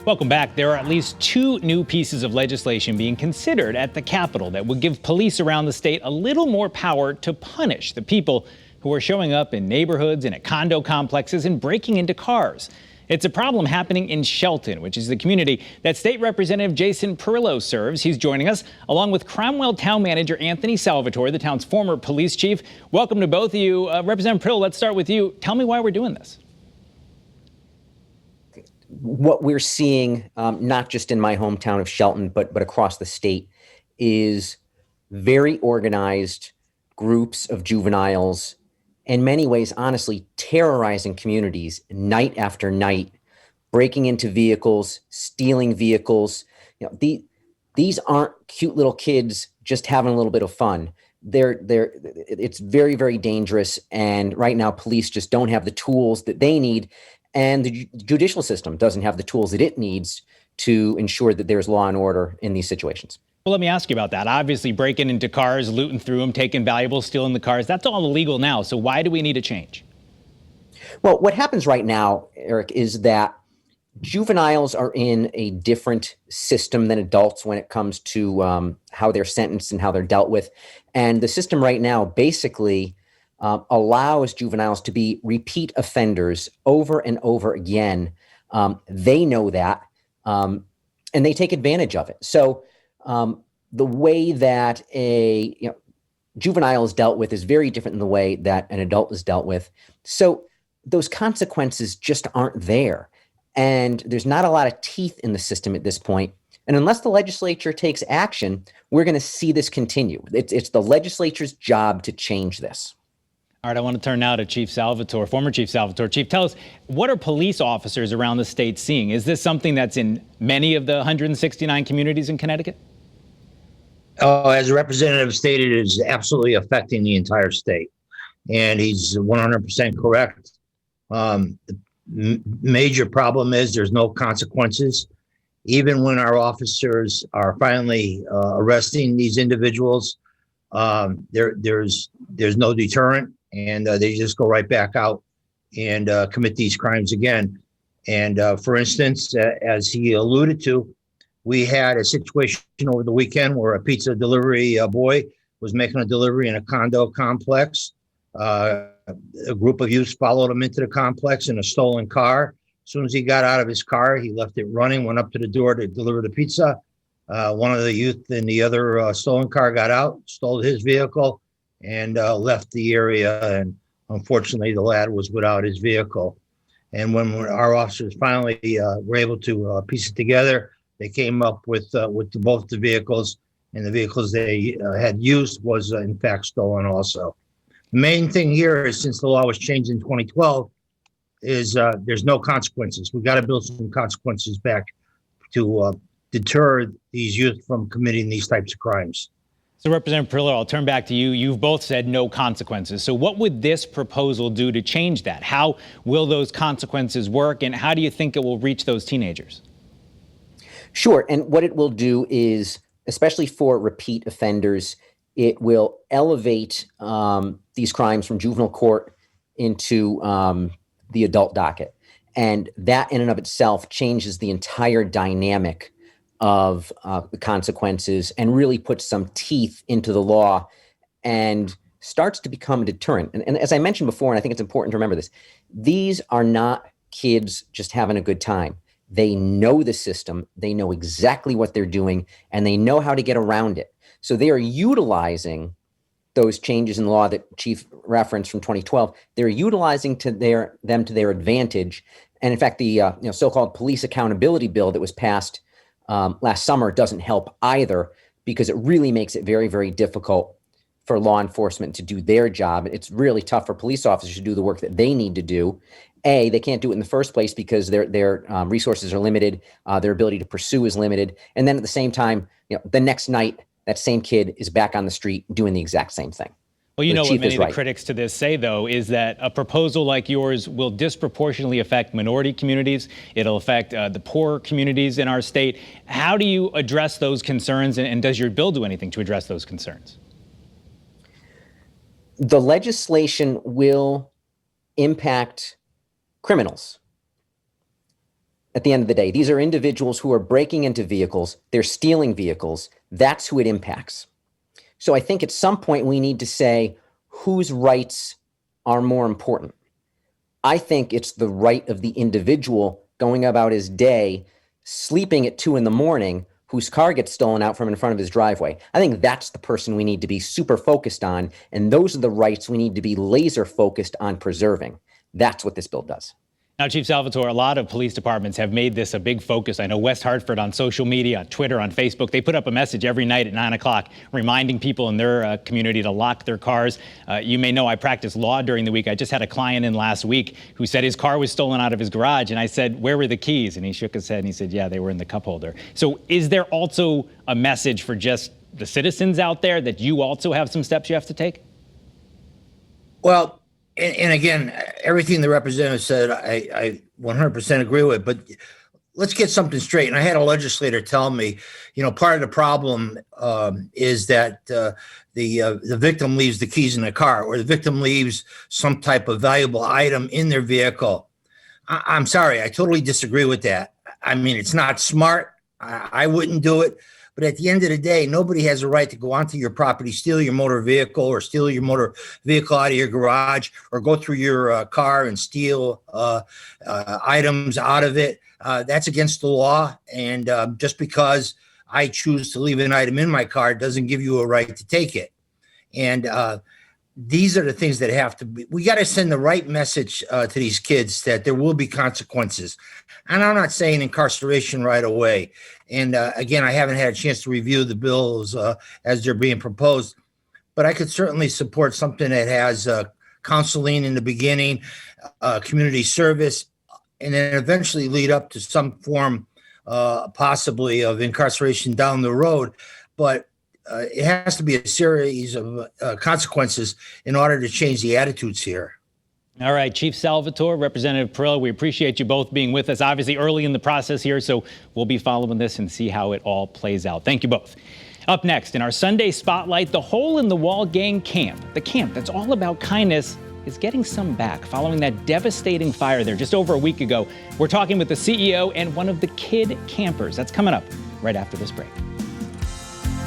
Welcome back. There are at least two new pieces of legislation being considered at the Capitol that would give police around the state a little more power to punish the people who are showing up in neighborhoods and at condo complexes and breaking into cars. It's a problem happening in Shelton, which is the community that State Representative Jason Perillo serves. He's joining us, along with Cromwell Town Manager Anthony Salvatore, the town's former police chief. Welcome to both of you. Representative Perillo, let's start with you. Tell me why we're doing this. What we're seeing, not just in my hometown of Shelton, but across the state, is very organized groups of juveniles, in many ways, honestly, terrorizing communities night after night, breaking into vehicles, stealing vehicles. These aren't cute little kids just having a little bit of fun. It's very, very dangerous. And right now, police just don't have the tools that they need. And the judicial system doesn't have the tools that it needs to ensure that there's law and order in these situations. Well, let me ask you about that. Obviously, breaking into cars, looting through them, taking valuables, stealing the cars, that's all illegal now. So why do we need a change? Well, what happens right now, Eric, is that juveniles are in a different system than adults when it comes to how they're sentenced and how they're dealt with. And the system right now basically allows juveniles to be repeat offenders over and over again. They know that, and they take advantage of it. So the way that a juvenile is dealt with is very different than the way that an adult is dealt with. So those consequences just aren't there. And there's not a lot of teeth in the system at this point. And unless the legislature takes action, we're going to see this continue. It's the legislature's job to change this. All right, I want to turn now to Chief Salvatore, former Chief Salvatore. Chief, tell us, what are police officers around the state seeing? Is this something that's in many of the 169 communities in Connecticut? As a representative stated, it is absolutely affecting the entire state. And he's 100% correct. The major problem is there's no consequences. Even when our officers are finally arresting these individuals, there's no deterrent. And they just go right back out and commit these crimes again. And for instance, as he alluded to, we had a situation over the weekend where a pizza delivery boy was making a delivery in a condo complex. A group of youths followed him into the complex in a stolen car. As soon as he got out of his car, he left it running, went up to the door to deliver the pizza. One of the youth in the other stolen car got out, stole his vehicle, and left the area. And unfortunately, the lad was without his vehicle. And when our officers finally were able to piece it together, they came up with both the vehicles, and the vehicles they had used was in fact stolen also. The main thing here is, since the law was changed in 2012, is there's no consequences. We got to build some consequences back to deter these youth from committing these types of crimes. So, Representative Perillo, I'll turn back to you. You've both said no consequences. So what would this proposal do to change that? How will those consequences work, and how do you think it will reach those teenagers? Sure. And what it will do is, especially for repeat offenders, it will elevate these crimes from juvenile court into the adult docket. And that in and of itself changes the entire dynamic of the consequences and really puts some teeth into the law and starts to become a deterrent. And as I mentioned before, and I think it's important to remember this, these are not kids just having a good time. They know the system, they know exactly what they're doing, and they know how to get around it. So they are utilizing those changes in the law that Chief referenced from 2012. They're utilizing them to their advantage. And in fact, the so-called police accountability bill that was passed last summer doesn't help either, because it really makes it very, very difficult for law enforcement to do their job. It's really tough for police officers to do the work that they need to do. They can't do it in the first place because their resources are limited. Their ability to pursue is limited. And then at the same time, the next night, that same kid is back on the street doing the exact same thing. Well, you know what many of the critics to this say, though, is that a proposal like yours will disproportionately affect minority communities. It'll affect the poor communities in our state. How do you address those concerns, and does your bill do anything to address those concerns? The legislation will impact criminals. at the end of the day. These are individuals who are breaking into vehicles, they're stealing vehicles. That's who it impacts. So I think at some point we need to say whose rights are more important. I think it's the right of the individual going about his day, sleeping at 2 a.m, whose car gets stolen out from in front of his driveway. I think that's the person we need to be super focused on. And those are the rights we need to be laser focused on preserving. That's what this bill does. Now, Chief Salvatore, a lot of police departments have made this a big focus. I know West Hartford on social media, on Twitter, on Facebook, they put up a message every night at 9 o'clock reminding people in their community to lock their cars. You may know I practice law during the week. I just had a client in last week who said his car was stolen out of his garage. And I said, where were the keys? And he shook his head and he said, yeah, they were in the cup holder. So is there also a message for just the citizens out there that you also have some steps you have to take? Well, and again, everything the representative said, I 100% agree with, but let's get something straight. And I had a legislator tell me, part of the problem is that the victim leaves the keys in the car, or the victim leaves some type of valuable item in their vehicle. I'm sorry, I totally disagree with that. I mean, it's not smart. I wouldn't do it. But at the end of the day, nobody has a right to go onto your property, steal your motor vehicle, or steal your motor vehicle out of your garage, or go through your car and steal items out of it. That's against the law. And just because I choose to leave an item in my car doesn't give you a right to take it. And these are the things that have to be, we got to send the right message to these kids that there will be consequences. And I'm not saying incarceration right away. And again, I haven't had a chance to review the bills as they're being proposed, but I could certainly support something that has counseling in the beginning, community service, and then eventually lead up to some form possibly of incarceration down the road. But it has to be a series of consequences in order to change the attitudes here. All right, Chief Salvatore, Representative Pirillo, we appreciate you both being with us, obviously early in the process here, so we'll be following this and see how it all plays out. Thank you both. Up next, in our Sunday Spotlight, the Hole in the Wall Gang Camp. The camp that's all about kindness is getting some back following that devastating fire there just over a week ago. We're talking with the CEO and one of the kid campers. That's coming up right after this break.